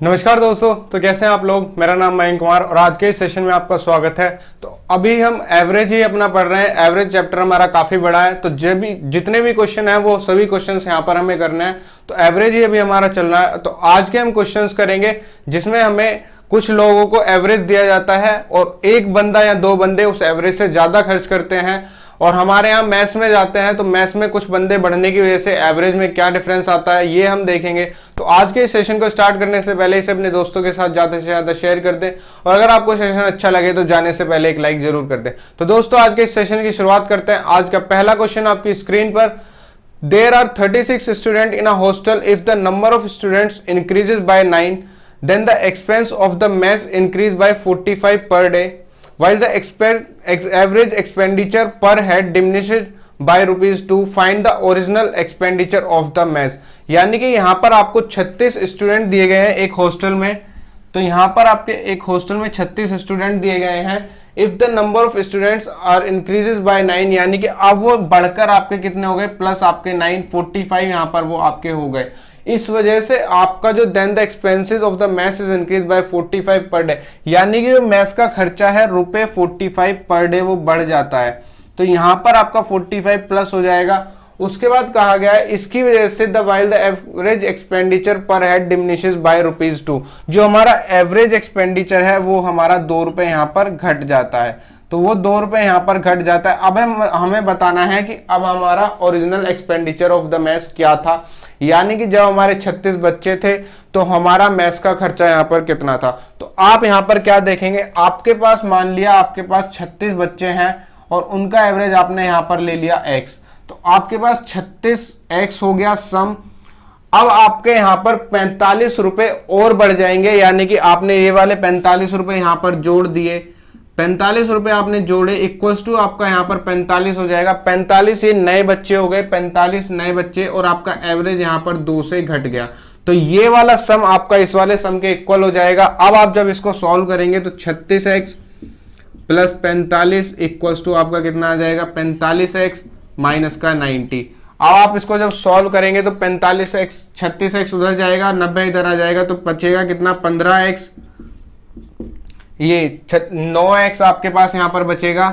नमस्कार दोस्तों, तो कैसे हैं आप लोग। मेरा नाम मयंक कुमार और आज के इस सेशन में आपका स्वागत है। तो अभी हम एवरेज ही अपना पढ़ रहे हैं। एवरेज चैप्टर हमारा काफी बड़ा है, तो जितने भी क्वेश्चन हैं वो सभी क्वेश्चंस यहाँ पर हमें करने हैं। तो एवरेज ही अभी हमारा चल रहा है। तो आज के हम क्वेश्चंस करेंगे जिसमें हमें कुछ लोगों को एवरेज दिया जाता है और एक बंदा या दो बंदे उस एवरेज से ज्यादा खर्च करते हैं, और हमारे यहाँ मैथ्स में जाते हैं तो मैथ्स में कुछ बंदे बढ़ने की वजह से एवरेज में क्या डिफरेंस आता है ये हम देखेंगे। तो आज के इस सेशन को स्टार्ट करने से पहले इसे अपने दोस्तों के साथ ज्यादा से ज्यादा शेयर कर दें, और अगर आपको सेशन अच्छा लगे तो जाने से पहले एक लाइक जरूर कर दें। तो दोस्तों आज के इस सेशन की शुरुआत करते हैं। आज का पहला क्वेश्चन आपकी स्क्रीन पर, there are 36 student in a hostel. If the number of students increases by 9 then the expense of the mess increase by 45 per day while the average expenditure per head diminishes by ₹2. Find the original expenditure of the mess। यानी कि यहाँ पर आपको 36 student दिए गए हैं एक hostel में। तो यहाँ पर आपके एक हॉस्टल में 36 स्टूडेंट दिए गए हैं। If the number of students are increases by 9, यानी कि अब वो बढ़कर आपके कितने हो गए, प्लस आपके 9, 45 यहाँ पर वो आपके हो गए। इस वजह से आपका जो then the expenses of the mess is increase by 45 per day, यानी कि जो मैस का खर्चा है ₹45 पर डे वो बढ़ जाता है। तो यहां पर आपका 45 प्लस हो जाएगा। उसके बाद कहा गया है इसकी वजह से the while the average expenditure पर हेड डिमिनिशेस बाय ₹2, जो हमारा एवरेज एक्सपेंडिचर है वो हमारा ₹2 यहां पर घट जाता है। तो वो ₹2 यहां पर घट जाता है। अब हमें बताना है कि अब हमारा original expenditure of the mess क्या था, यानी कि जब हमारे 36 बच्चे थे तो हमारा मैस का खर्चा यहां पर कितना था। तो आप यहां पर क्या देखेंगे, आपके पास मान लिया आपके पास 36 बच्चे हैं और उनका एवरेज आपने यहां पर ले लिया x, तो आपके पास 36x हो गया सम। अब आपके यहां पर ₹45 और बढ़ जाएंगे, यानी कि आपने ये वाले ₹45 यहां पर जोड़ दिए। ₹45 आपने जोड़े इक्वल्स टू आपका यहाँ पर 45 हो जाएगा। 45 ये नए बच्चे हो गए, 45 नए बच्चे, और आपका एवरेज यहाँ पर 2 से घट गया। तो ये वाला सम आपका इस वाले सम के इक्वल हो जाएगा। अब आप जब इसको सॉल्व करेंगे तो 36x प्लस 45 इक्वल्स टू आपका कितना आ जाएगा, 45x माइनस का 90। अब आप इसको जब सॉल्व करेंगे तो 45x 36x उधर जाएगा, 90 इधर आ जाएगा, तो बचेगा कितना 15x। ये 9x आपके पास यहां पर बचेगा,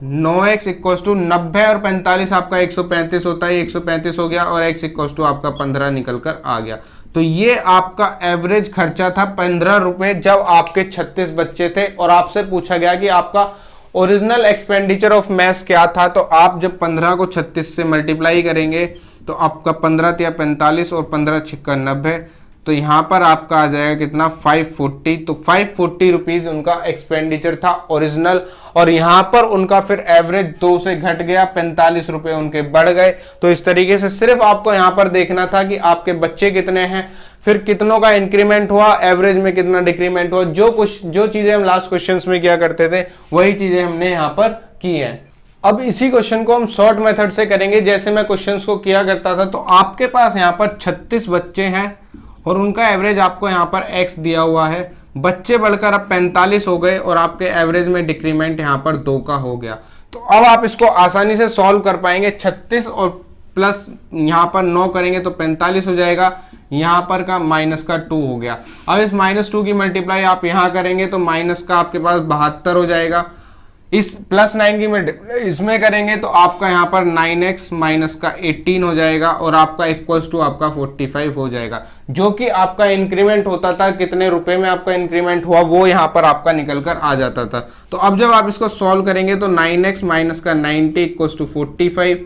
9x इक्वल्स टू 90 और 45 आपका 135 होता है, 135 हो गया, और x इक्वल्स टू आपका 15 निकल कर आ गया। तो ये आपका एवरेज खर्चा था ₹15 जब आपके 36 बच्चे थे, और आपसे पूछा गया कि आपका ओरिजिनल एक्सपेंडिचर ऑफ मैस क्या था। तो आप जब 15 को 36 से मल्टीप्लाई करेंगे तो आपका 15 या 45 और 15 छिक्का 90, तो यहां पर आपका आ जाएगा कितना 540। तो ₹540 उनका एक्सपेंडिचर था ओरिजिनल, और यहां पर उनका फिर एवरेज 2 से घट गया, ₹45 उनके बढ़ गए। तो इस तरीके से सिर्फ आपको यहां पर देखना था कि आपके बच्चे कितने हैं, फिर कितनों का इंक्रीमेंट हुआ, एवरेज में कितना डिक्रीमेंट हुआ। जो चीजें हम लास्ट क्वेश्चंस में किया करते थे वही चीजें हमने यहां पर की है। अब इसी क्वेश्चन को हम शॉर्ट मेथड से करेंगे, जैसे मैं क्वेश्चंस को किया करता था। तो आपके पास यहाँ पर 36 बच्चे हैं और उनका एवरेज आपको यहाँ पर x दिया हुआ है। बच्चे बढ़कर अब 45 हो गए और आपके एवरेज में डिक्रीमेंट यहाँ पर 2 का हो गया। तो अब आप इसको आसानी से सॉल्व कर पाएंगे। 36 और प्लस यहाँ पर 9 करेंगे तो 45 हो जाएगा, यहाँ पर का माइनस का 2 हो गया। अब इस -2 की मल्टीप्लाई आप यहाँ करेंगे तो माइनस का आपके पास 72 हो जाएगा। इस +9 की इसमें करेंगे तो आपका यहाँ पर 9x माइनस का 18 हो जाएगा, और आपका इक्वल्स टू आपका 45 हो जाएगा, जो कि आपका इंक्रीमेंट होता था। कितने रुपए में आपका इंक्रीमेंट हुआ वो यहाँ पर आपका निकल कर आ जाता था। तो अब जब आप इसको सॉल्व करेंगे तो 9x माइनस का 90 equals to 45,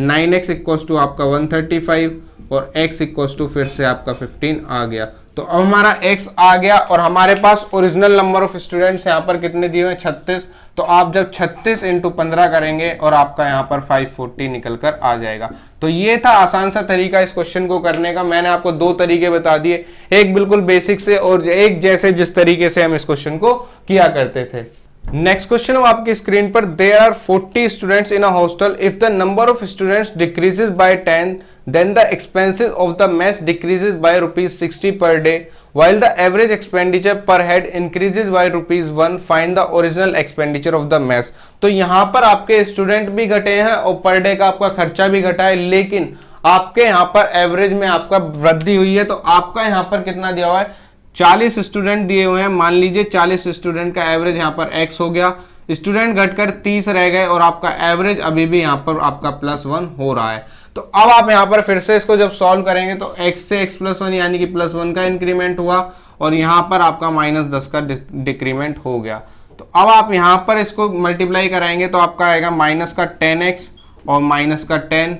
9x equals to आपका 135, और x इक्वल्स टू फिर से आपका 15 आ गया। तो अब हमारा x आ गया, और हमारे पास ओरिजिनल नंबर ऑफ स्टूडेंट्स यहाँ पर कितने दिए हुए हैं, 36। तो आप जब 36 × 15 करेंगे और आपका यहाँ पर 540 निकल कर आ जाएगा। तो ये था आसान सा तरीका इस क्वेश्चन को करने का। मैंने आपको 2 तरीके बता दिए, एक बिल्कुल बेसिक से और एक जैसे जिस तरीके से हम इस क्वेश्चन को किया करते थे। नेक्स्ट क्वेश्चन है आपकी स्क्रीन पर, there are 40 students in a hostel. If the number of students decreases by 10 then the expenses of the mess decreases by ₹60 per day while the average expenditure per head increases by ₹1. Find the original expenditure of the mess। तो यहाँ पर आपके student भी घटे हैं और per day का आपका खर्चा भी घटा है, लेकिन आपके यहाँ पर एवरेज में आपका वृद्धि हुई है। तो आपका यहाँ पर कितना दिया हुआ है, 40 स्टूडेंट दिए हुए हैं, मान लीजिए 40 स्टूडेंट का एवरेज यहाँ पर x हो गया, स्टूडेंट घटकर 30 रह गए और आपका एवरेज अभी भी यहाँ पर आपका +1 हो रहा है। तो अब आप यहाँ पर फिर से इसको जब सॉल्व करेंगे तो x से x+1 यानी कि +1 का इंक्रीमेंट हुआ और यहाँ पर आपका -10 का डिक्रीमेंट हो गया। तो अब आप यहाँ पर इसको मल्टीप्लाई कराएंगे तो आपका आएगा माइनस का 10x और माइनस का 10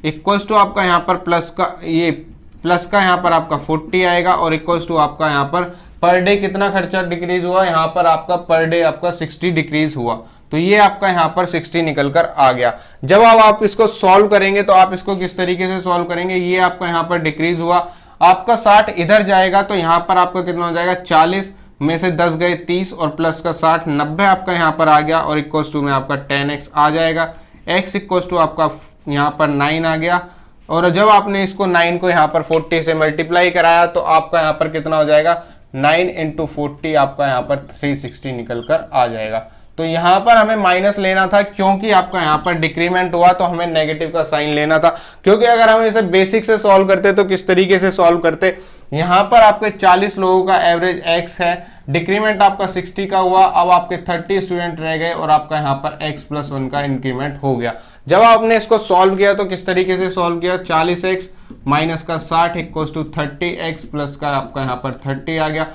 इक्वल्स टू आपका यहाँ पर प्लस का यहाँ पर आपका 40 आएगा और इक्वल्स टू आपका यहाँ पर डे कितना खर्चा डिक्रीज हुआ, यहाँ पर आपका पर डे आपका 60 डिक्रीज हुआ। तो ये आपका यहाँ पर 60 निकल कर आ गया। जब अब आप इसको सॉल्व करेंगे तो आप इसको किस तरीके से सॉल्व करेंगे, ये आपका यहाँ पर डिक्रीज हुआ, आपका 60 इधर जाएगा तो यहाँ पर आपका कितना हो जाएगा 40 में से 10 गए 30 और प्लस का 60 90 आपका यहाँ पर आ गया और इक्वल्स टू में आपका 10x आ जाएगा, x इक्वल्स टू आपका यहाँ पर 9 आ गया। और जब आपने इसको 9 को यहाँ पर 40 से मल्टीप्लाई कराया तो आपका यहाँ पर कितना हो जाएगा 9 × 40 आपका यहाँ पर 360 निकल कर आ जाएगा। तो यहाँ पर हमें माइनस लेना था क्योंकि आपका यहाँ पर डिक्रीमेंट हुआ तो हमें नेगेटिव का साइन लेना था, क्योंकि अगर हम इसे बेसिक से सॉल्व करते तो किस तरीके से सॉल्व करते, यहाँ पर आपके 40 लोगों का एवरेज x है, डिक्रीमेंट आपका 60 का हुआ, अब आपके 30 स्टूडेंट रह गए और आपका यहाँ पर x+1 का इंक्रीमेंट हो गया। जब आपने इसको सॉल्व किया तो किस तरीके से सॉल्व किया, 40x माइनस का 60 इक्वल्स टू 30x प्लस का आपका यहाँ पर 30 आ गया,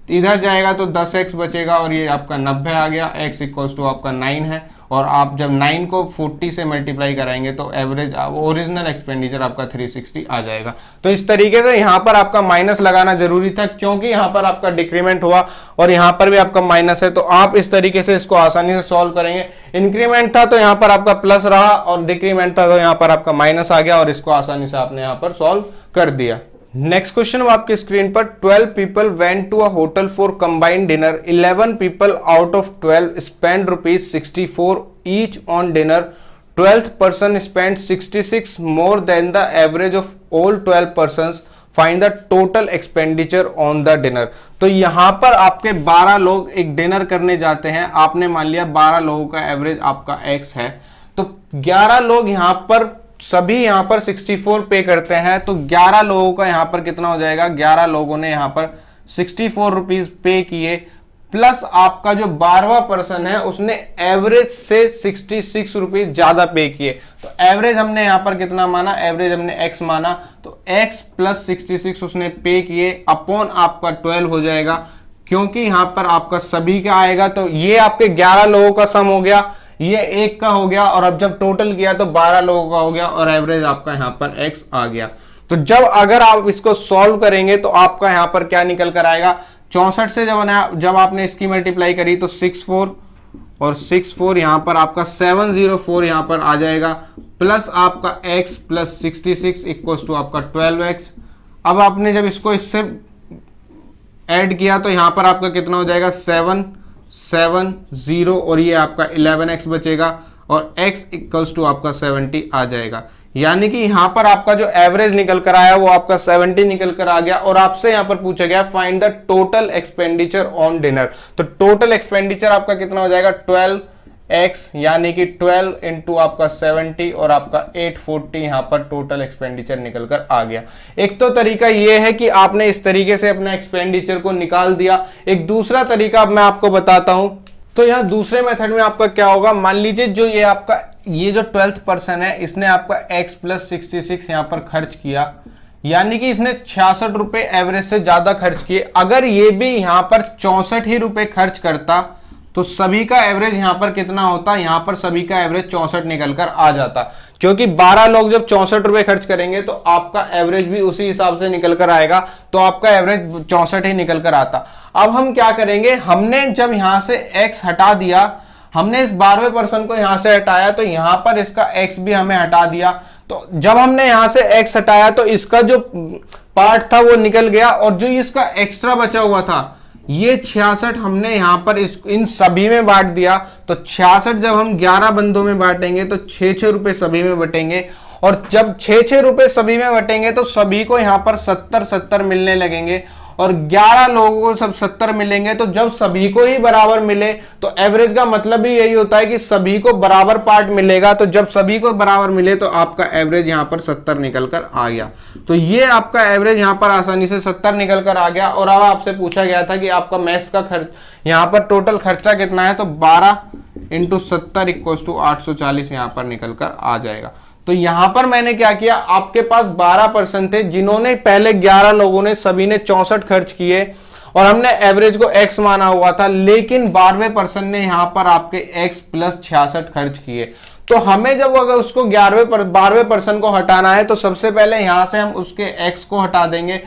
इधर जाएगा तो 10x बचेगा और ये आपका 90 आ गया, x इक्वल्स टू आपका 9 है और आप जब 9 को 40 से मल्टीप्लाई कराएंगे तो एवरेज ओरिजिनल एक्सपेंडिचर आपका 360 आ जाएगा। तो इस तरीके से यहाँ पर आपका माइनस लगाना जरूरी था क्योंकि यहाँ पर आपका डिक्रीमेंट हुआ और यहाँ पर भी आपका माइनस है, तो आप इस तरीके से इसको आसानी से सॉल्व करेंगे। इंक्रीमेंट था तो यहाँ पर आपका प्लस रहा और डिक्रीमेंट था तो यहाँ पर आपका माइनस आ गया और इसको आसानी से आपने यहाँ पर सॉल्व कर दिया। नेक्स्ट क्वेश्चन आपके स्क्रीन पर 12 people went to a hotel for combined dinner. 11 people out of 12 spent ₹64 each on dinner. 12th person spent 66 more than the average of all 12 persons. Find the total expenditure on the dinner. तो यहाँ पर आपके 12 लोग एक dinner करने जाते हैं, आपने मान लिया 12 लोगों का एवरेज आपका x है, तो 11 लोग यहाँ पर सभी यहाँ पर 64 पे करते हैं, तो 11 लोगों का यहाँ पर कितना हो जाएगा, 11 लोगों ने यहाँ पर 64 रुपीज पे किए प्लस आपका जो 12वां पर्सन है उसने एवरेज से 66 रुपीज ज्यादा पे किए। तो एवरेज हमने यहाँ पर कितना माना, एवरेज हमने x माना, तो x प्लस 66 उसने पे किए अपॉन आपका 12 हो जाएगा क्योंकि यहाँ पर आपका सभी का आएगा। तो ये आपके 11 लोगों का सम हो गया, ये एक का हो गया और अब जब टोटल किया तो 12 लोगों का हो गया और एवरेज आपका यहाँ पर x आ गया। तो जब अगर आप इसको सॉल्व करेंगे तो आपका यहाँ पर क्या निकल कर आएगा, 64 से जब आपने इसकी मल्टीप्लाई करी तो 64 और 64 यहाँ पर आपका 704 यहाँ पर आ जाएगा प्लस आपका x प्लस 66 इक्वल्स टू आपका 12x। अब आपने जब इसको इससे ऐड किया तो यहाँ पर आपका कितना हो जाएगा 770 और ये आपका 11x बचेगा और x इक्वल्स टू आपका 70 आ जाएगा। यानी कि यहाँ पर आपका जो एवरेज निकल कर आया वो आपका 70 निकल कर आ गया और आपसे यहाँ पर पूछा गया find the total expenditure on dinner. तो टोटल एक्सपेंडिचर आपका कितना हो जाएगा 12x यानी कि 12 इंटू आपका 70 और आपका 840 यहाँ पर टोटल एक्सपेंडिचर निकल कर आ गया। एक तो तरीका ये है कि आपने इस तरीके से अपना एक्सपेंडिचर को निकाल दिया, एक दूसरा तरीका अब मैं आपको बताता हूं। तो यहाँ दूसरे मेथड में आपका क्या होगा, मान लीजिए जो ये जो 12th पर्सन है इसने आपका x प्लस 66 यहाँ पर खर्च किया, यानी कि इसने 66 रुपए एवरेज से ज्यादा खर्च किए। अगर ये भी यहाँ पर 64 ही रुपए खर्च करता तो सभी का एवरेज यहाँ पर कितना होता, यहाँ पर सभी का एवरेज 64 निकल कर आ जाता, क्योंकि 12 लोग जब 64 रुपए खर्च करेंगे तो आपका एवरेज भी उसी हिसाब से निकल कर आएगा, तो आपका एवरेज 64 ही निकल कर आता। अब हम क्या करेंगे, हमने जब यहां से x हटा दिया, हमने इस 12वें पर्सन को यहां से हटाया तो यहां पर इसका x भी हमें हटा दिया। तो जब हमने यहां से x हटाया तो इसका जो पार्ट था वो निकल गया और जो इसका एक्स्ट्रा बचा हुआ था ये 66 हमने यहां पर इन सभी में बांट दिया। तो 66 जब हम 11 बंदों में बांटेंगे तो 6-6 रुपए सभी में बटेंगे और जब 6-6 रुपए सभी में बटेंगे तो सभी को यहां पर 70-70 मिलने लगेंगे और 11 लोगों को सब 70 मिलेंगे, तो जब सभी को ही बराबर मिले तो एवरेज का मतलब ही यही होता है कि सभी को बराबर पार्ट मिलेगा। तो जब सभी को बराबर मिले तो आपका एवरेज यहां पर 70 निकल कर आ गया। तो ये आपका एवरेज यहां पर आसानी से 70 निकल कर आ गया। और अब आपसे पूछा गया था कि आपका मैथ्स का खर्च यहां पर टोटल खर्चा कितना है, तो 12 × 70 = 840 यहां पर निकल कर आ जाएगा। तो यहां पर मैंने क्या किया, आपके पास 12% थे जिन्होंने पहले 11 लोगों ने सभी ने 64 खर्च किए और हमने एवरेज को x माना हुआ था, लेकिन 12% ने यहां पर आपके x + 66 खर्च किए। तो हमें जब अगर उसको 12% को हटाना है तो सबसे पहले यहां से हम उसके x को हटा देंगे।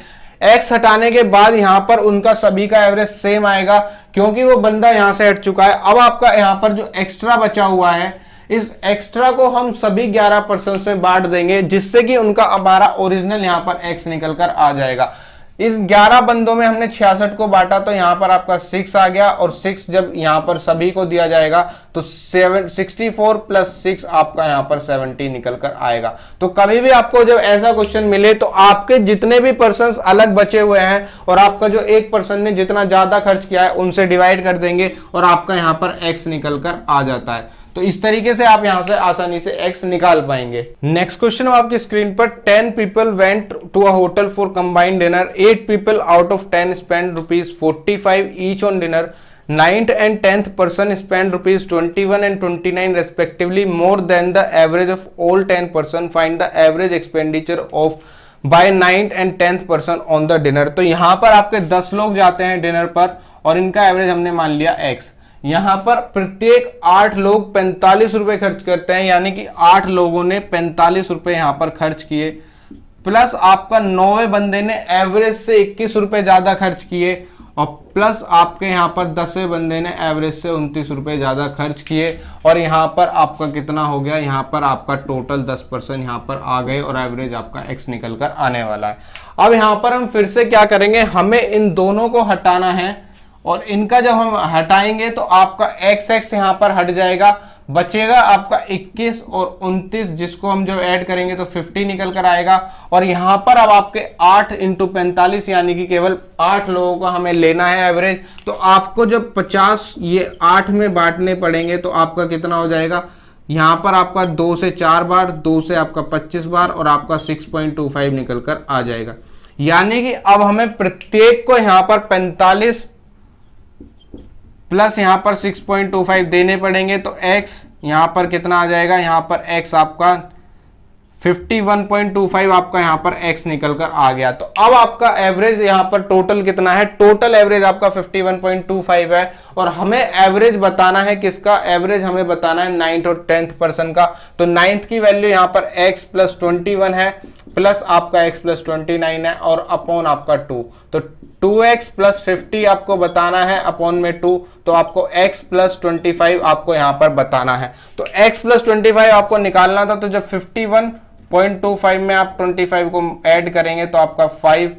x हटाने के बाद यहां पर उनका सभी का एवरेज सेम आएगा क्योंकि वो बंदा यहां से हट चुका है। अब आपका यहां पर जो एक्स्ट्रा बचा हुआ है, इस एक्स्ट्रा को हम सभी 11% में बांट देंगे, जिससे कि उनका हमारा ओरिजिनल यहां पर x निकल कर आ जाएगा। इस 11 बंदों में हमने 66 को बांटा तो यहां पर आपका 6 आ गया, और 6 जब यहां पर सभी को दिया जाएगा तो 64 + 6 आपका यहां पर 70 निकल कर आएगा। तो कभी भी आपको जब ऐसा क्वेश्चन मिले तो आपके जितने भी पर्सन्स अलग बचे हुए हैं और आपका जो एक पर्सन ने जितना ज्यादा खर्च किया है उनसे डिवाइड कर देंगे और आपका यहां पर x निकल कर आ जाता है। तो इस तरीके से आप यहां से आसानी से x निकाल पाएंगे। नेक्स्ट क्वेश्चन आपकी स्क्रीन पर 10 people went to a hotel for combined dinner. 8 people out of 10 spent ₹45 each on dinner. 9th and 10th person spent ₹21 and 29 respectively more than the average of all 10 person. Find the average expenditure of by 9th and 10th person on the dinner. तो यहां पर आपके 10 लोग जाते हैं dinner पर और इनका एवरेज हमने मान लिया x। यहां पर प्रत्येक 8 लोग 45 रुपए खर्च करते हैं, यानी कि 8 लोगों ने 45 रुपए यहां पर खर्च किए, प्लस आपका 9वें बंदे ने एवरेज से 21 रुपए ज्यादा खर्च किए, और प्लस आपके यहां पर 10वें बंदे ने एवरेज से 29 रुपए ज्यादा खर्च किए। और यहां पर आपका कितना हो गया, यहां पर आपका टोटल 10% यहां पर आ गए और एवरेज आपका x निकल कर आने वाला है। अब यहां पर हम फिर से क्या करेंगे, हमें इन दोनों को हटाना है और इनका जब हम हटाएंगे तो आपका x यहां पर हट जाएगा, बचेगा आपका 21 और 29, जिसको हम जब ऐड करेंगे तो 50 निकल कर आएगा। और यहां पर अब आपके 8 × 45 यानी कि केवल 8 लोगों का हमें लेना है एवरेज। तो आपको जब 50 ये 8 में बांटने पड़ेंगे तो आपका कितना हो जाएगा, यहां पर आपका 2 से 4 बार, 2 से आपका 25 बार और आपका 6.25 निकल कर आ जाएगा। यानी कि अब हमें प्रत्येक को यहां पर 45 प्लस यहां पर 6.25 देने पड़ेंगे। तो x यहां पर कितना आ जाएगा, यहां पर x आपका 51.25 आपका यहां पर x निकल कर आ गया। तो अब आपका एवरेज यहां पर टोटल कितना है, टोटल एवरेज आपका 51.25 है। और हमें एवरेज बताना है किसका, एवरेज हमें बताना है 9th और 10th पर्सन का। तो 9th की वैल्यू यहां पर x + 21 है, प्लस आपका x + 29 है और अपॉन आपका 2। तो 2x + 50 आपको बताना है अपॉन में 2, तो आपको x + 25 आपको यहां पर बताना है। तो x + 25 आपको निकालना था, तो जब 51.25 में आप 25 को ऐड करेंगे तो आपका 5,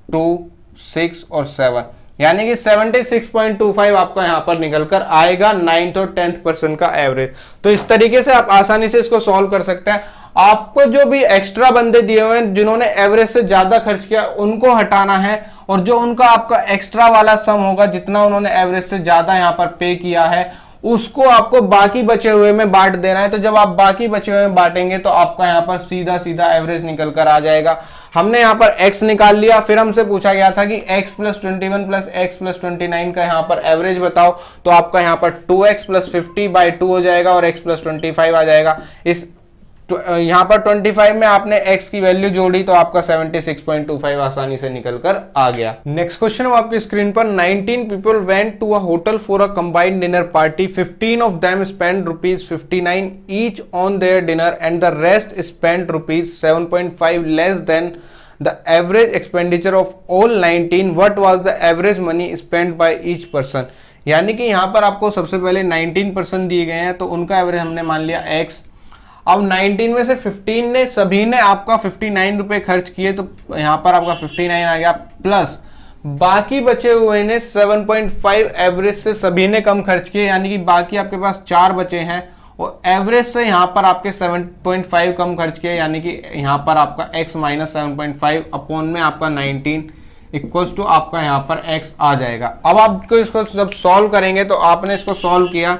2, 6 और 7 यानी कि 76.25 आपका यहां पर निकल कर आएगा 9th और 10th पर्सन का एवरेज। तो इस तरीके से आप आसानी से इसको सॉल्व कर सकते हैं। आपको जो भी एक्स्ट्रा बंदे दिए हुए हैं जिन्होंने एवरेज से ज्यादा खर्च किया उनको हटाना है, और जो उनका आपका एक्स्ट्रा वाला सम होगा जितना उन्होंने एवरेज से ज्यादा यहां पर पे किया है उसको आपको बाकी बचे हुए में बांट देना है। तो जब आप बाकी बचे हुए में बांटेंगे तो आपका यहां पर सीधा सीधा एवरेज निकल कर आ जाएगा। हमने यहां पर x निकाल लिया, फिर हमसे पूछा गया था कि x + 21 + x + 29 का यहां पर एवरेज बताओ। तो आपका यहां पर 2x + 50/2 हो जाएगा और x + 25 आ जाएगा। इस यहां पर 25 में आपने x की वैल्यू जोड़ी तो आपका 76.25 आसानी से निकल कर आ गया। नेक्स्ट क्वेश्चन है आपकी स्क्रीन पर 19 people went to a hotel for a combined dinner party. 15 of them spent ₹59 each on their dinner and the rest spent ₹7.5 less than the average expenditure of all 19. What was the average money spent by each person? यानी कि यहां पर आपको सबसे पहले 19% दिए गए हैं तो उनका एवरेज हमने मान लिया x। अब 19 में से 15 ने सभी ने आपका 59 रुपए खर्च किए तो यहां पर आपका 59 आ गया, प्लस बाकी बचे हुए ने 7.5 एवरेज से सभी ने कम खर्च किए, यानी कि बाकी आपके पास 4 बचे हैं और एवरेज से यहां पर आपके 7.5 कम खर्च किए, यानी कि यहां पर आपका x - 7.5 अपॉन में आपका 19 इक्वल्स टू आपका यहाँ पर x आ जाएगा। अब आपको इसको जब सॉल्व करेंगे तो आपने इसको सॉल्व किया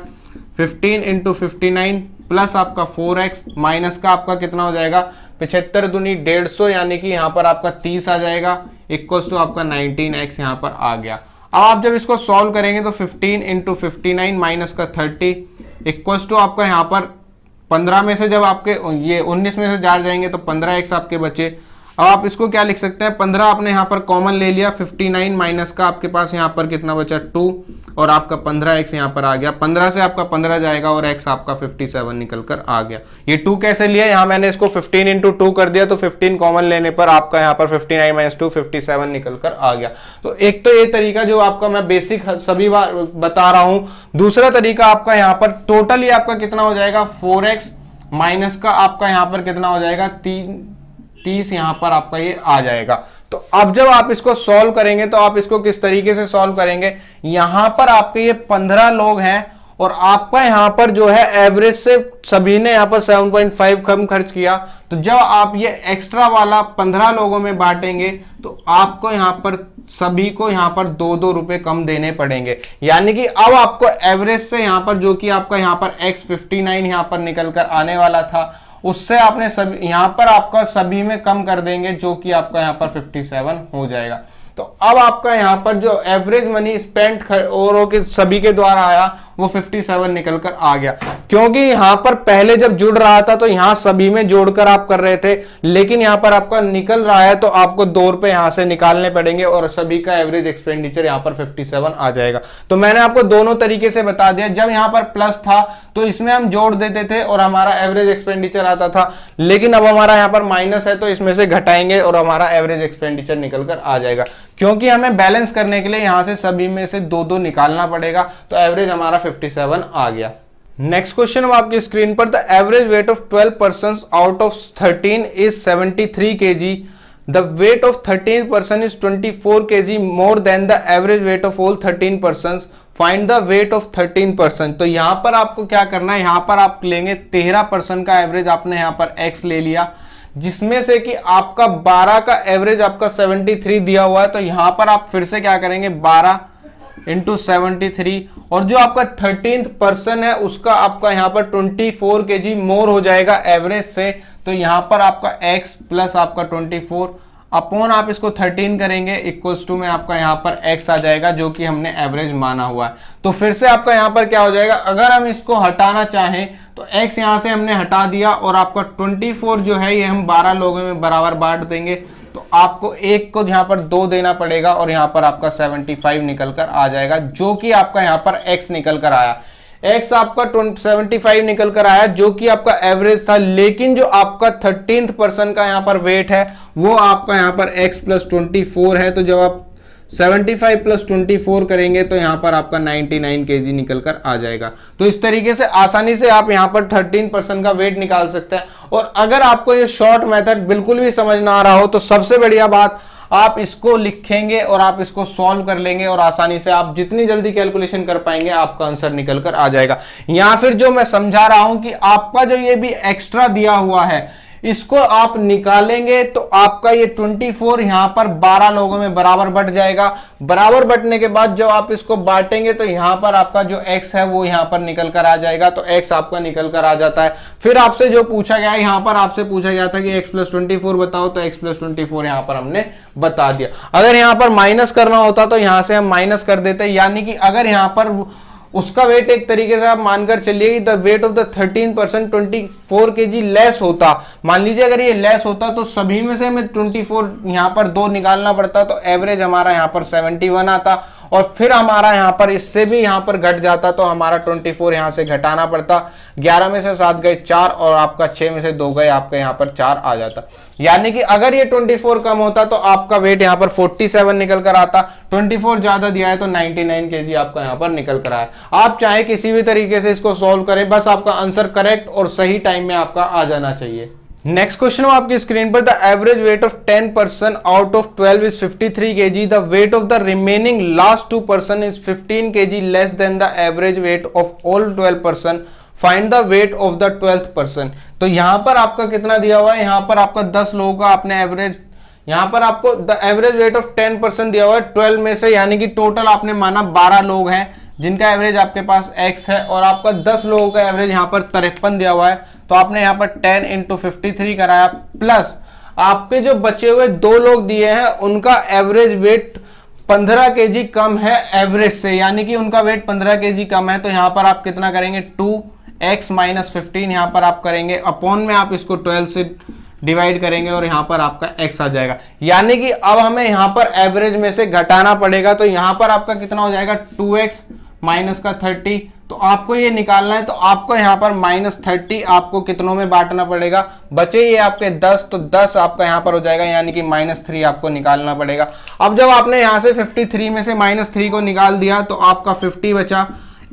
15 इंटू 59 प्लस आपका 4x माइनस का आपका कितना हो जाएगा 75 दूनी 150, यानी कि यहाँ पर आपका 30 आ जाएगा इक्वल्स टू आपका 19x यहाँ पर आ गया। अब आप जब इसको सॉल्व करेंगे तो 15 इंटू 59 माइनस का 30 इक्वल्स टू आपका यहाँ पर 15 में से जब आपके ये 19 में से जा जाएंगे तो 15x आपके बचे। अब आप इसको क्या लिख सकते हैं, 15 आपने यहाँ पर कॉमन ले लिया, 59 माइनस का आपके पास यहाँ पर कितना बचा 2 और आपका 15x यहाँ पर आ गया। 15 से आपका 15 जाएगा और x आपका 57 निकल कर आ गया। ये 2 कैसे लिया, यहाँ मैंने इसको 15 इंटू 2 कर दिया तो 15 कॉमन लेने पर आपका यहाँ पर 59 माइनस 2 57 निकल कर आ गया। तो एक तो ये तरीका जो आपका मैं बेसिक सभी बार बता रहा हूं। दूसरा तरीका आपका यहाँ पर टोटली आपका कितना हो जाएगा 4x माइनस का आपका यहाँ पर कितना हो जाएगा 30 यहाँ पर आपका ये आ जाएगा। तो अब जब आप इसको सॉल्व करेंगे तो आप इसको किस तरीके से सॉल्व करेंगे, यहां पर आपके ये 15 लोग हैं और आपका यहां पर जो है एवरेज से सभी ने यहां पर 7.5 कम खर्च किया, तो जब आप ये एक्स्ट्रा वाला 15 लोगों में बांटेंगे तो आपको यहां पर सभी को यहां पर 2-2 रुपए कम देने पड़ेंगे। यानी कि अब आपको एवरेज से यहां पर जो कि आपका यहां पर x59 यहां पर निकल कर आने वाला था उससे आपने सभी यहां पर आपका सभी में कम कर देंगे जो कि आपका यहां पर 57 हो जाएगा। तो अब आपका यहां पर जो एवरेज मनी स्पेंट औरों के सभी के द्वारा आया वो 57 निकल कर आ गया, क्योंकि यहां पर पहले जब जुड़ रहा था तो यहां सभी में जोड़कर आप कर रहे थे, लेकिन यहां पर आपका निकल रहा है तो आपको 2 रुपए यहां से निकालने पड़ेंगे और सभी का एवरेज एक्सपेंडिचर यहां पर 57 आ जाएगा। तो मैंने आपको दोनों तरीके से बता दिया। जब यहां पर प्लस था तो इसमें हम जोड़ देते थे और हमारा एवरेज एक्सपेंडिचर आता था, लेकिन अब हमारा यहां पर माइनस है तो इसमें से घटाएंगे और हमारा एवरेज एक्सपेंडिचर निकल कर आ जाएगा, क्योंकि हमें बैलेंस करने के लिए यहां से सभी में से 2-2 निकालना पड़ेगा। तो एवरेज हमारा 57 आ गया। नेक्स्ट क्वेश्चन हम आपकी स्क्रीन पर, the average weight of 12 persons out of 13 is 73 kg, the weight of 13 person is 24 kg more than the average weight of all 13 persons, find the weight of 13 person. तो यहां पर आपको क्या करना है, यहां पर आप लेंगे 13 पर्सन का एवरेज, आपने यहां पर x ले लिया, जिसमें से कि आपका 12 का एवरेज आपका 73 दिया हुआ है। तो यहां पर आप फिर से क्या करेंगे 12 इंटू 73, और जो आपका 13th पर्सन है उसका आपका यहां पर 24 kg मोर हो जाएगा एवरेज से। तो यहां पर आपका x प्लस आपका 24 अपॉन आप इसको 13 करेंगे इक्वल्स टू में आपका यहां पर x आ जाएगा जो कि हमने एवरेज माना हुआ है। तो फिर से आपका यहां पर क्या हो जाएगा, अगर हम इसको हटाना चाहें तो x यहां से हमने हटा दिया और आपका 24 जो है ये हम 12 लोगों में बराबर बांट देंगे, तो आपको एक को यहां पर 2 देना पड़ेगा और यहां पर आपका 75 निकल कर आ जाएगा, जो कि आपका यहां पर x निकल कर आया। x आपका 75 निकल कर आया जो कि आपका एवरेज था, लेकिन जो आपका 13th पर्सन का यहां पर वेट है वो आपका यहां पर x प्लस 24 है। तो जब आप 75 प्लस 24 करेंगे तो यहां पर आपका 99 kg निकल कर आ जाएगा। तो इस तरीके से आसानी से आप यहां पर 13 पर्सन का वेट निकाल सकते हैं। और अगर आपको ये शॉर्ट मेथड बिल्कुल भी समझ ना आ रहा हो तो सबसे बढ़िया बात, आप इसको लिखेंगे और आप इसको सॉल्व कर लेंगे और आसानी से आप जितनी जल्दी कैलकुलेशन कर पाएंगे आपका आंसर निकल कर आ जाएगा। या फिर जो मैं समझा रहा हूं कि आपका जो ये भी एक्स्ट्रा दिया हुआ है इसको आप निकालेंगे तो आपका ये 24 यहां पर 12 लोगों में बराबर बट जाएगा। बराबर बटने के बाद जब आप इसको बांटेंगे तो यहां पर आपका जो x है वो यहां पर निकल कर आ जाएगा। तो x आपका निकल कर आ जाता है। फिर आपसे जो पूछा गया है, यहां पर आपसे पूछा गया था कि x प्लस 24 बताओ, तो x प्लस 24 यहां पर हमने बता दिया। अगर यहां पर माइनस करना होता तो यहां से हम माइनस कर देते, यानी कि अगर यहां पर उसका वेट एक तरीके से आप मानकर चलिए कि the weight of the 13 person 24 kg less होता। मान लीजिए अगर ये लेस होता तो सभी में से हमें 24 यहां पर 2 निकालना पड़ता, तो एवरेज हमारा यहां पर 71 आता, और फिर हमारा यहां पर इससे भी यहां पर घट जाता तो हमारा 24 यहां से घटाना पड़ता। 11 में से 7 गए 4 और आपका 6 में से 2 गए, आपका यहां पर 4 आ जाता। यानी कि अगर ये 24 कम होता तो आपका वेट यहां पर 47 निकल कर आता। 24 ज्यादा दिया है तो 99 kg आपका यहां पर निकल कर आया। आप चाहे किसी भी तरीके से इसको सॉल्व करें, बस आपका आंसर करेक्ट और सही टाइम में आपका आ जाना चाहिए। नेक्स्ट क्वेश्चन आपकी स्क्रीन पर, the average weight of 10 person out of 12 is 53 kg, the weight of the remaining last 2 person is 15 kg less than the average weight of all 12 person, find the weight of the 12th person. तो यहां पर आपका कितना दिया हुआ है, यहां पर आपका 10 लोगों का आपने एवरेज यहाँ पर आपको द एवरेज वेट ऑफ 10% दिया हुआ है 12 में से, यानी कि टोटल आपने माना 12 लोग हैं जिनका एवरेज आपके पास x है, और आपका 10 लोगों का एवरेज यहाँ पर 53 दिया हुआ है। तो आपने यहाँ पर 10 इंटू 53 कराया, प्लस आपके जो बचे हुए 2 लोग दिए हैं उनका एवरेज वेट 15 केजी कम है एवरेज से, यानी कि उनका वेट 15 केजी कम है। तो यहाँ पर आप कितना करेंगे 2x माइनस 15 यहाँ पर आप करेंगे, अपॉन में आप इसको 12 से डिवाइड करेंगे और यहाँ पर आपका x आ जाएगा। यानी कि अब हमें यहाँ पर एवरेज में से घटाना पड़ेगा, तो यहाँ पर आपका कितना हो जाएगा 2x माइनस का 30। तो आपको ये निकालना है, तो आपको यहाँ पर -30 आपको कितनों में बांटना पड़ेगा, बचे ये आपके 10, तो 10 आपका यहाँ पर हो जाएगा, यानी कि -3 आपको निकालना पड़ेगा। अब जब आपने यहाँ से 53 में से -3 को निकाल दिया तो आपका 50 बचा,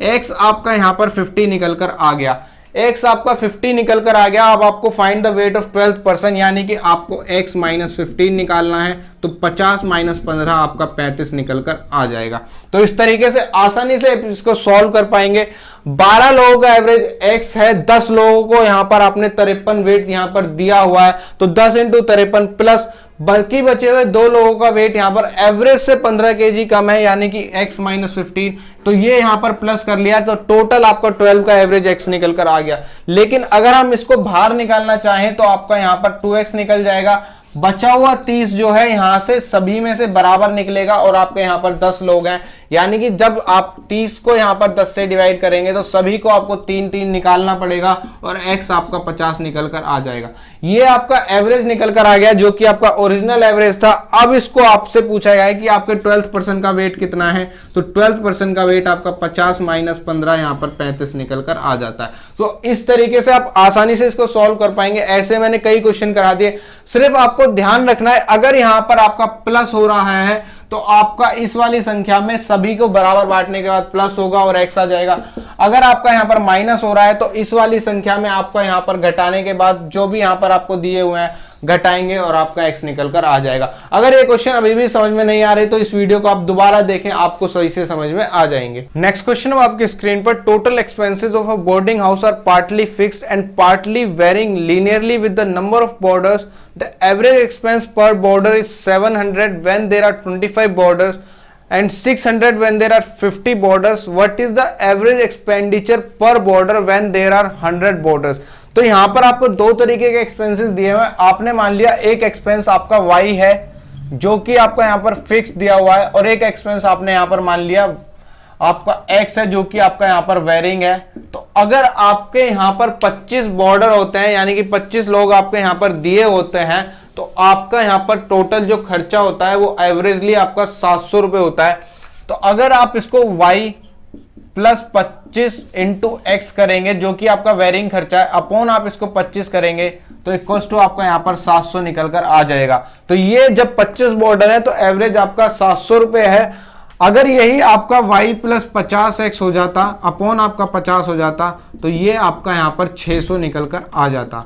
x आपका यहाँ पर 50 निकल कर आ गया, x आपका 50 निकल कर आ गया। अब आपको फाइंड द वेट ऑफ 12%, यानी कि आपको x माइनस 15 निकालना है, तो 50 माइनस 15 आपका 35 निकल कर आ जाएगा। तो इस तरीके से आसानी से इसको सॉल्व कर पाएंगे। 12 लोगों का एवरेज x है, 10 लोगों को यहाँ पर आपने 53 वेट यहाँ पर दिया हुआ है, तो 10 इंटू 53 प्लस बाकी बचे हुए 2 लोगों का वेट यहाँ पर एवरेज से 15 केजी कम है, यानी कि x माइनस 15, तो ये यहाँ पर प्लस कर लिया, तो टोटल आपका 12 का एवरेज x निकल कर आ गया। लेकिन अगर हम इसको बाहर निकालना चाहें तो आपका यहाँ पर 2x निकल जाएगा, बचा हुआ 30 जो है यहां से सभी में से बराबर निकलेगा, और आपके यहाँ पर 10 लोग हैं, यानी कि जब आप 30 को यहाँ पर 10 से डिवाइड करेंगे तो सभी को आपको 3-3 निकालना पड़ेगा, और x आपका 50 निकल कर आ जाएगा। ये आपका एवरेज निकल कर आ गया, जो कि आपका ओरिजिनल एवरेज था। अब इसको आपसे पूछा गया है कि आपके 12% का वेट कितना है, तो 12% का वेट आपका 50 माइनस 15 यहाँ पर 35 निकल कर आ जाता है। तो इस तरीके से आप आसानी से इसको सॉल्व कर पाएंगे। ऐसे मैंने कई क्वेश्चन करा दिए, सिर्फ आपको ध्यान रखना है अगर यहां पर आपका प्लस हो रहा है तो आपका इस वाली संख्या में सभी को बराबर बांटने के बाद प्लस होगा और x आ जाएगा। अगर आपका यहां पर माइनस हो रहा है तो इस वाली संख्या में आपका यहां पर घटाने के बाद जो भी यहां पर आपको दिए हुए हैं घटाएंगे और आपका x निकल कर आ जाएगा। अगर ये क्वेश्चन अभी भी समझ में नहीं आ रहे तो इस वीडियो को आप दोबारा देखें, आपको सही से समझ में आ जाएंगे। नेक्स्ट क्वेश्चन अब आपकी स्क्रीन पर, total expenses of a boarding house are partly fixed and partly varying linearly with the number of boarders. The average expense per boarder is 700 when there are 25 boarders and 600 when there are 50 borders. What is the average expenditure per border when there are 100 borders? तो यहां पर आपको दो तरीके के expenses दिए हुए हैं। आपने मान लिया एक एक्सपेंस आपका y है जो कि आपका यहां पर फिक्स दिया हुआ है, और एक एक्सपेंस आपने यहां पर मान लिया आपका x है जो कि आपका यहां पर वेरिंग है। तो अगर आपके यहां पर 25 बॉर्डर होते हैं, यानी कि 25 लोग आपके यहां पर दिए होते हैं, तो आपका यहां पर टोटल जो खर्चा होता है वो एवरेजली आपका 700 रुपए होता है। तो अगर आप इसको y प्लस 25 इंटू एक्स करेंगे जो कि आपका वेरिंग खर्चा है, अपॉन आप इसको 25 करेंगे तो इक्वल टू आपका यहां पर 700 निकल कर आ जाएगा। तो ये जब 25 बॉर्डर है तो एवरेज आपका 700 रुपए है। अगर यही आपका y प्लस 50x हो जाता, अपॉन आपका 50 हो जाता, तो ये आपका यहां पर 600 निकल कर आ जाता।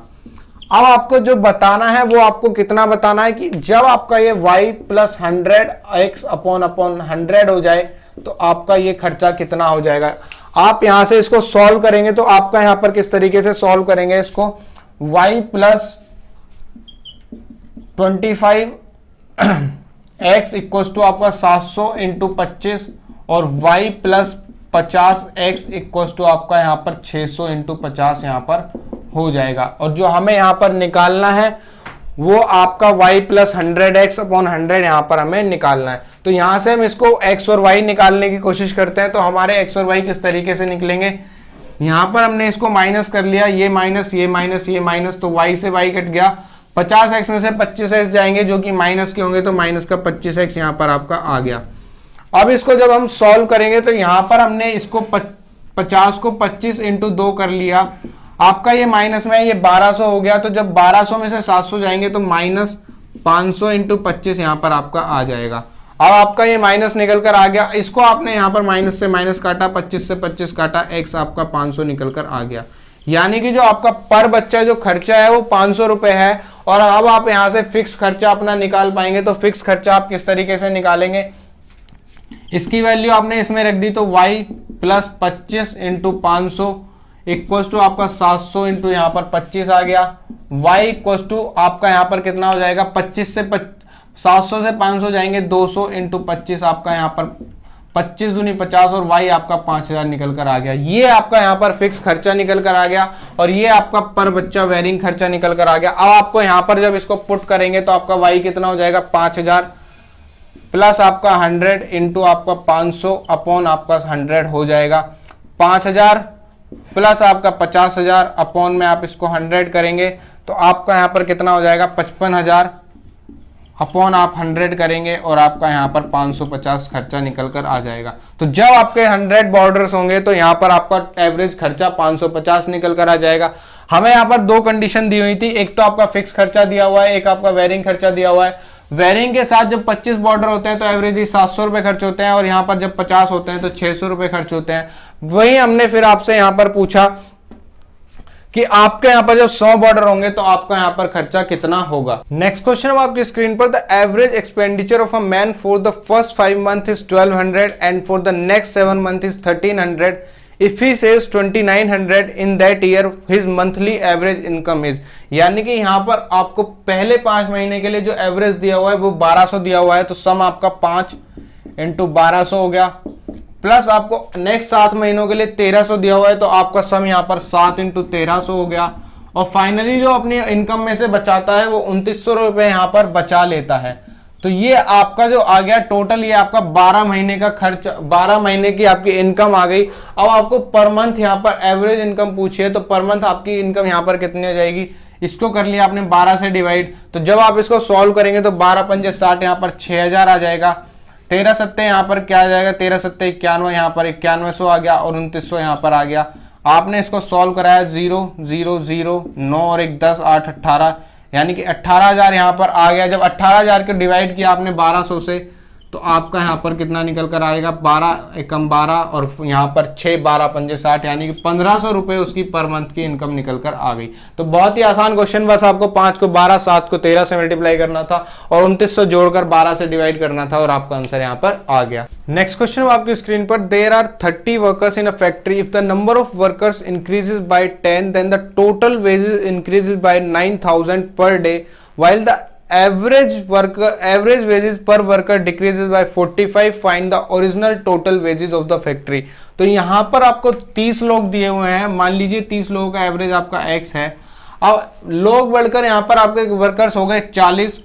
अब आपको जो बताना है वो आपको कितना बताना है कि जब आपका ये y प्लस 100x अपॉन 100 हो जाए तो आपका ये खर्चा कितना हो जाएगा। आप यहां से इसको सॉल्व करेंगे तो आपका यहां पर किस तरीके से सॉल्व करेंगे इसको, y plus 25x equal to आपका 700 इंटू 25 और y plus 50x equal to आपका यहां पर 600 इंटू 50 यहां पर हो जाएगा। और जो हमें यहां पर निकालना है वो आपका y प्लस 100x अपॉन 100 यहां पर हमें निकालना है। तो यहां से हम इसको x और y निकालने की कोशिश करते हैं। तो हमारे x और y किस तरीके से निकलेंगे, यहां पर हमने इसको माइनस कर लिया, ये माइनस ये माइनस ये माइनस, तो y से y कट गया। 50x में से 25x जाएंगे जो कि माइनस के होंगे, तो माइनस का 25x यहां पर आपका आ गया। अब इसको जब हम सॉल्व करेंगे तो यहां पर हमने इसको 50 को 25 इंटू 2 कर लिया, आपका ये माइनस में ये 1200 हो गया। तो जब 1200 में से 700 जाएंगे तो माइनस 500 इंटू 25 यहां पर आपका आ जाएगा। अब आपका ये माइनस निकल कर आ गया, इसको आपने यहां पर माइनस से माइनस काटा, 25 से 25 काटा, x आपका 500 निकल कर आ गया। यानी कि जो आपका पर बच्चा जो खर्चा है वो 500 रुपए है। और अब आप यहां से फिक्स खर्चा अपना निकाल पाएंगे। तो फिक्स खर्चा आप किस तरीके से निकालेंगे, इसकी वैल्यू आपने इसमें रख दी, तो y plus 25 into 500 equal to आपका 700 इंटू यहाँ पर 25 आ गया। y इक्वल टू आपका यहाँ पर कितना हो जाएगा, 25 से 700 से 500 जाएंगे, 200 इंटू 25 आपका यहाँ पर 25 दूनी 50 और वाई आपका 5000 निकल कर आ गया। ये आपका यहाँ पर फिक्स खर्चा निकल कर आ गया और ये आपका पर बच्चा वेरिंग खर्चा निकल कर आ गया। अब आपको यहाँ पर जब इसको पुट करेंगे तो आपका वाई कितना हो जाएगा 5000 प्लस आपका 100 इंटू आपका 500 अपॉन आपका 100 हो जाएगा। 5000 प्लस आपका 50000 अपॉन में आप इसको 100 करेंगे तो आपका यहाँ पर कितना हो जाएगा 55000 अपॉन आप 100 करेंगे और आपका यहाँ पर 550 खर्चा निकल कर आ जाएगा। तो जब आपके 100 बॉर्डर्स होंगे तो यहाँ पर आपका एवरेज खर्चा 550 निकल कर आ जाएगा। हमें यहाँ पर दो कंडीशन दी हुई थी, एक तो आपका फिक्स खर्चा दिया हुआ है, एक आपका वेरिंग खर्चा दिया हुआ है। वेरिंग के साथ जब 25 बॉर्डर होते हैं तो एवरेज 700 रुपए खर्च होते हैं और यहाँ पर जब 50 होते हैं तो 600 रुपए खर्च होते हैं। वही हमने फिर आपसे यहाँ पर पूछा कि आपके यहाँ पर जब 100 बॉर्डर होंगे तो आपका यहाँ पर खर्चा कितना होगा। नेक्स्ट क्वेश्चन अब आपकी स्क्रीन पर, the average expenditure of a man for the first 5 month is 1200 and for the next 7 month is 1300। If he saves 2900 in that year his monthly average income is. यानी कि यहाँ पर आपको पहले 5 महीने के लिए जो एवरेज दिया हुआ है वो 1200 दिया हुआ है, तो सम आपका 5 इंटू 1200 हो गया, प्लस आपको नेक्स्ट 7 महीनों के लिए 1300 दिया हुआ है तो आपका सम यहाँ पर 7 इंटू 1300 हो गया। और फाइनली जो अपनी इनकम में से बचाता है वो 2900 रुपए यहाँ पर बचा लेता है। तो ये आपका जो आ गया टोटल, ये आपका 12 महीने का खर्च, 12 महीने की आपकी इनकम आ गई। अब आपको पर मंथ यहाँ पर एवरेज इनकम पूछिए तो पर मंथ आपकी इनकम यहाँ पर कितनी हो जाएगी, इसको कर लिया आपने 12 से डिवाइड, तो जब आप इसको सॉल्व करेंगे तो 12 पंजे 60 यहाँ पर 6000 आ जाएगा। 13 सत्ते यहाँ पर क्या आ जाएगा, 13 सत्ते 91, यहाँ पर 9100 आ गया और 2900 यहाँ पर आ गया। आपने इसको सॉल्व कराया 0 0 0 9 और 1 10 8 18, यानी कि 18000 यहाँ पर आ गया। जब 18000 को डिवाइड किया आपने 1200 से तो आपका यहाँ पर कितना निकल कर आएगा, 12 एकम 12 और यहाँ पर 6 12 पंजे 60, यानी कि 1500 रुपए उसकी पर मंथ की इनकम निकल कर आ गई। तो बहुत ही आसान क्वेश्चन, बस आपको 5 को 12 7 को 13 से मल्टीप्लाई करना था और 2900 जोड़कर 12 से डिवाइड करना था और आपका आंसर यहाँ पर आ गया। नेक्स्ट क्वेश्चन आपकी स्क्रीन पर, there are 30 workers in a factory, if the number of workers increases by 10 then the total wages increases by 9000 per day while the average wages per worker decreases by 45, find the original total wages of the factory। तो यहाँ पर आपको 30 लोग दिए हुए हैं, मान लीजिए 30 लोगों का एवरेज आपका x है। अब लोग बढ़कर यहाँ पर आपके वर्कर्स हो गए 40,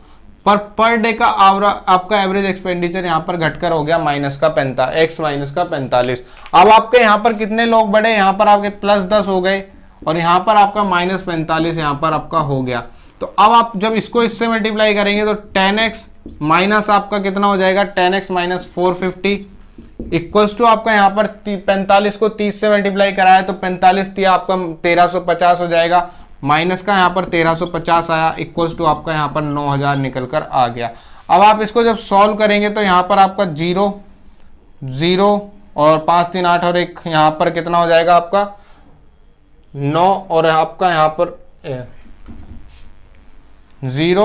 पर डे का आपका एवरेज एक्सपेंडिचर यहाँ पर घटकर हो गया x माइनस का 45। अब आपके यहाँ पर कितने लोग बढ़े, यहाँ पर आपके +10 हो गए और यहाँ पर आपका -45 यहाँ पर आपका हो गया। तो अब आप जब इसको इससे मल्टीप्लाई करेंगे तो 10x माइनस आपका कितना हो जाएगा, 10x माइनस 450 इक्वल्स टू आपका यहाँ पर 45 को 30 से मल्टीप्लाई कराया तो 45 दिया आपका 1350 हो जाएगा, माइनस का यहाँ पर 1350 आया इक्वल्स टू आपका यहाँ पर 9000 निकल कर आ गया। अब आप इसको जब सॉल्व करेंगे तो यहाँ पर आपका 0 0 और 5 3 8 और 1 यहाँ पर कितना हो जाएगा आपका 9 और आपका यहाँ पर 0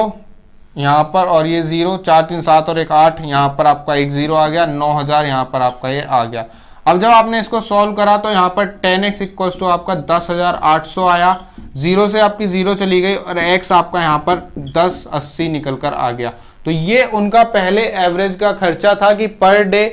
यहाँ पर और ये 0 4 3 7 और 1 8, यहाँ पर आपका 1 0 आ गया, 9000 यहाँ पर आपका ये आ गया। अब जब आपने इसको सॉल्व करा तो यहाँ पर 10x इक्वल्स टू आपका 10800 आया, 0 से आपकी 0 चली गई और x आपका यहाँ पर 1080 निकल कर आ गया। तो ये उनका पहले एवरेज का खर्चा था कि पर डे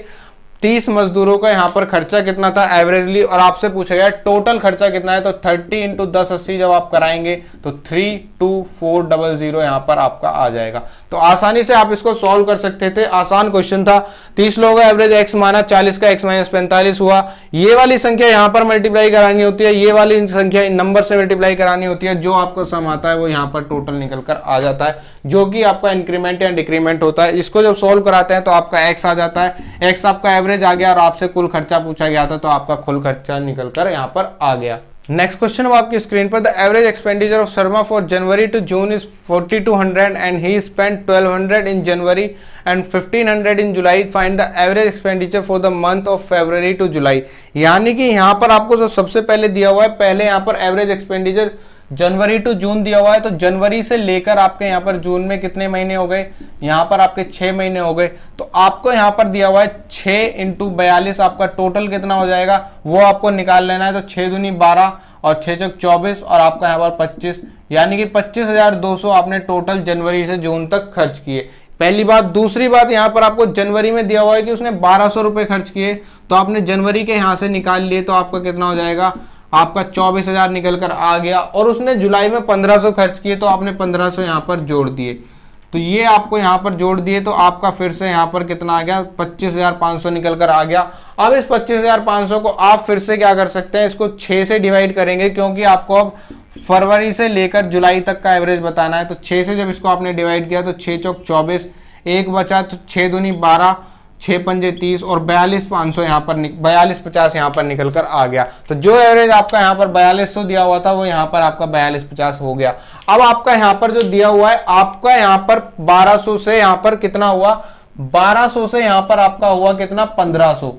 30 मजदूरों का यहाँ पर खर्चा कितना था एवरेजली, और आपसे पूछा गया टोटल खर्चा कितना है, तो 30 इंटू 1080 जब आप कराएंगे तो 32400 यहाँ पर आपका आ जाएगा। तो आसानी से आप इसको सॉल्व कर सकते थे, आसान क्वेश्चन था। 30 लोगों का एवरेज x माना, 40 का x माइनस 45 हुआ, ये वाली संख्या यहाँ पर मल्टीप्लाई करानी होती है, ये वाली संख्या नंबर से मल्टीप्लाई करानी होती है, जो आपका सम आता है वो यहाँ पर टोटल निकल कर आ जाता है, जो कि आपका इंक्रीमेंट या डिक्रीमेंट होता है। इसको जब सॉल्व कराते हैं तो आपका x आ जाता है, x आपका एवरेज आ गया और आपसे कुल खर्चा पूछा गया था तो आपका कुल खर्चा निकल कर यहाँ पर आ गया। नेक्स्ट क्वेश्चन अब आपकी स्क्रीन पर, the average expenditure of Sharma for January to June is 4200 and he spent 1200 in January and 1500 in July, find the average expenditure for the month of February to July. यानी कि यहाँ पर आपको जो सबसे पहले दिया हुआ है, पहले यहाँ पर average expenditure January to June दिया हुआ है, तो जनवरी से लेकर आपके यहाँ पर जून में कितने महीने हो गए, यहाँ पर आपके 6 महीने हो गए। तो आपको यहाँ पर दिया हुआ है 6 इंटू 42, आपका टोटल कितना हो जाएगा वो आपको निकाल लेना है। तो 6 दूनी 12 और 6 चौक 24 और आपका यहाँ पर 25, यानी कि 25,200 आपने टोटल जनवरी से जून तक खर्च किए। पहली बात। दूसरी बात, यहाँ पर आपको जनवरी में दिया हुआ है कि उसने 1200 रुपए खर्च किए, तो आपने जनवरी के यहाँ से निकाल लिए तो आपका कितना हो जाएगा, आपका 24,000 निकल कर आ गया। और उसने जुलाई में 1500 खर्च किए तो आपने 1500 यहाँ पर जोड़ दिए, तो ये आपको यहाँ पर जोड़ दिए तो आपका फिर से यहाँ पर कितना आ गया, 25,500 निकल कर आ गया। अब इस 25,500 को आप फिर से क्या कर सकते हैं, इसको 6 से डिवाइड करेंगे, क्योंकि आपको अब फरवरी से लेकर जुलाई तक का एवरेज बताना है। तो 6 से जब इसको आपने डिवाइड किया तो 6 चौक 24, एक बचा तो 6 दूनी 12, 6 पंजे 30 और 42,500 यहाँ पर 4250 यहाँ पर निकल कर आ गया। तो जो एवरेज आपका यहाँ पर 4200 दिया हुआ था वो यहाँ पर आपका 4250 हो गया। अब आपका यहाँ पर जो दिया हुआ है, आपका यहाँ पर 1200 से यहाँ पर कितना हुआ, 1200 से यहाँ पर आपका हुआ कितना, 1500।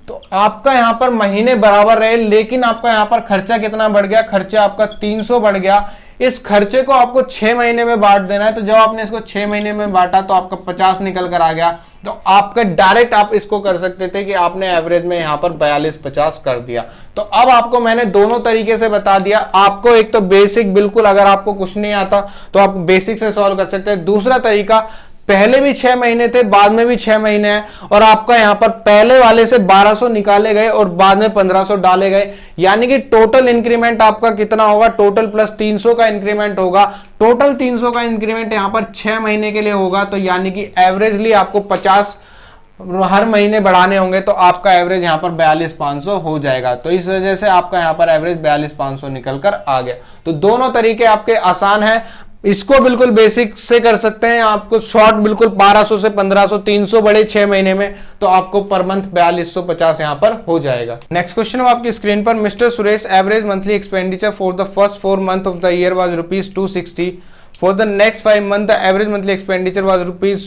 तो आपका यहाँ पर महीने बराबर रहे, लेकिन आपका यहाँ पर खर्चा कितना बढ़ गया, खर्चा आपका 300 बढ़ गया। इस खर्चे को आपको 6 महीने में बांट देना है, तो जब आपने इसको 6 महीने में बांटा तो आपका 50 निकल कर आ गया। तो आपका डायरेक्ट आप इसको कर सकते थे कि आपने एवरेज में यहाँ पर 4250 कर दिया। तो अब आपको मैंने दोनों तरीके से बता दिया। आपको एक तो बेसिक, बिल्कुल अगर आपको कुछ नहीं आता तो आप बेसिक से सॉल्व कर सकते हैं। दूसरा तरीका, पहले भी 6 महीने थे, बाद में भी 6 महीने हैं, और आपका यहां पर पहले वाले से 1200 निकाले गए और बाद में 1500 डाले गए, यानी कि टोटल इंक्रीमेंट आपका कितना होगा, टोटल प्लस 300 का इंक्रीमेंट होगा। टोटल 300 का इंक्रीमेंट यहां पर 6 महीने के लिए होगा, तो यानी कि एवरेजली आपको 50 हर महीने बढ़ाने होंगे, तो आपका एवरेज यहां पर 42,500 हो जाएगा। तो इस वजह से आपका यहां पर एवरेज 42,500 निकल कर आ गया। तो दोनों तरीके आपके आसान है, इसको बिल्कुल बेसिक से कर सकते हैं। आपको शॉर्ट बिल्कुल 1200 से 1500, 300 बड़े 6 महीने में, तो आपको पर मंथ 4250 यहां पर हो जाएगा। नेक्स्ट क्वेश्चन आपकी स्क्रीन पर, mister Suresh average monthly expenditure for the first 4 month of the year was ₹260। For the next 5 months, the average monthly expenditure was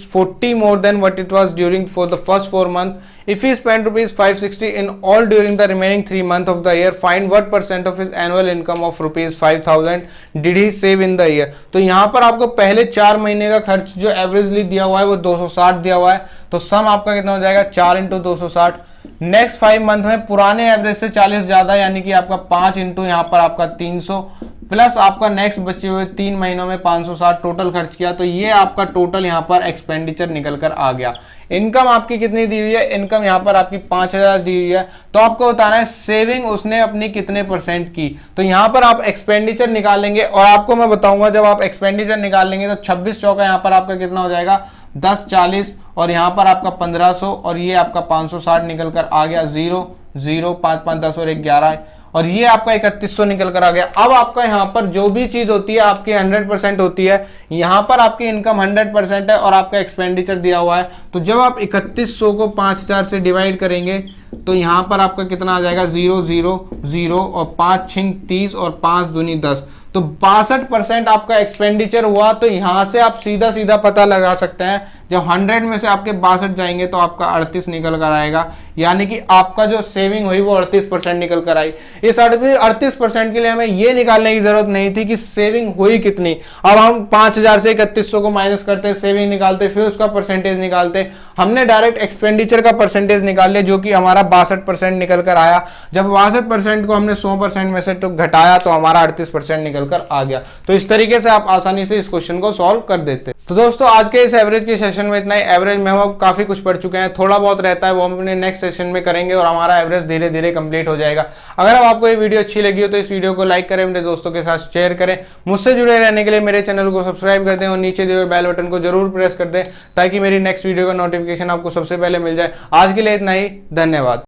₹40 more than what it was during for the first 4 months. If he spent ₹560 in all during the remaining 3 months of the year, find what percent of his annual income of ₹5,000 did he save in the year. तो यहाँ पर आपको पहले 4 महीने का खर्च जो averagely दिया हुआ है वो 260 दिया हुआ है, तो सम आपका कितना हो जाएगा, 4 × 260। नेक्स्ट 5 मंथ में पुराने एवरेज से 40 ज्यादा, यानी कि आपका 5 × यहाँ पर आपका 300 प्लस आपका नेक्स्ट बचे हुए 3 महीनों में 560 टोटल खर्च किया, तो ये आपका टोटल यहाँ पर एक्सपेंडिचर निकल कर आ गया। इनकम आपकी कितनी दी हुई है, इनकम यहाँ पर आपकी 5000 दी हुई है, तो आपको बताना है सेविंग उसने अपनी कितने % की। तो यहाँ पर आप एक्सपेंडिचर निकालेंगे और आपको मैं बताऊंगा जब आप एक्सपेंडिचर निकालेंगे तो 26 चौका यहाँ पर आपका कितना हो जाएगा, 10 40 और यहाँ पर आपका 1500 और ये आपका 560 निकल कर आ गया। 0 0 5 5 10 और 1 11 और ये आपका 3100 निकल कर आ गया। अब आपका यहाँ पर जो भी चीज होती है आपकी 100% होती है, यहाँ पर आपकी इनकम 100% है और आपका एक्सपेंडिचर दिया हुआ है। तो जब आप 3100 को 5000 से डिवाइड करेंगे तो यहाँ पर आपका कितना आ जाएगा, 0 0 0 और 5 6 30 और 5 दूनी 10, तो 62% आपका एक्सपेंडिचर हुआ। तो यहां से आप सीधा सीधा पता लगा सकते हैं, जब 100 में से आपके 62 जाएंगे तो आपका 38 निकल कर आएगा, यानी कि आपका जो सेविंग हुई वो 38% निकल कर आई। इस 38% के लिए हमें ये निकालने की जरूरत नहीं थी कि सेविंग हुई कितनी। अब हम 5000 से 3100 को माइनस करते, सेविंग निकालते, फिर उसका परसेंटेज निकालते। हमने डायरेक्ट एक्सपेंडिचर का परसेंटेज निकाल लिया जो कि हमारा 62% निकल कर आया। जब 62% को हमने 100% में से तो घटाया तो हमारा 38% निकल कर आ गया। तो इस तरीके से आप आसानी से इस क्वेश्चन को सॉल्व कर देते। तो दोस्तों आज के इस एवरेज के सेशन में इतना ही। एवरेज में हम काफी कुछ पढ़ चुके हैं, थोड़ा बहुत रहता है वो हम अपने नेक्स्ट सेशन में करेंगे और हमारा एवरेज धीरे धीरे कंप्लीट हो जाएगा। अगर अब आपको ये वीडियो अच्छी लगी हो तो इस वीडियो को लाइक करें, अपने दोस्तों के साथ शेयर करें। मुझसे जुड़े रहने के लिए मेरे चैनल को सब्सक्राइब कर दें और नीचे दिए हुए बेल बटन को जरूर प्रेस कर दें ताकि मेरी नेक्स्ट वीडियो का नोटिफिकेशन आपको सबसे पहले मिल जाए। आज के लिए इतना ही, धन्यवाद।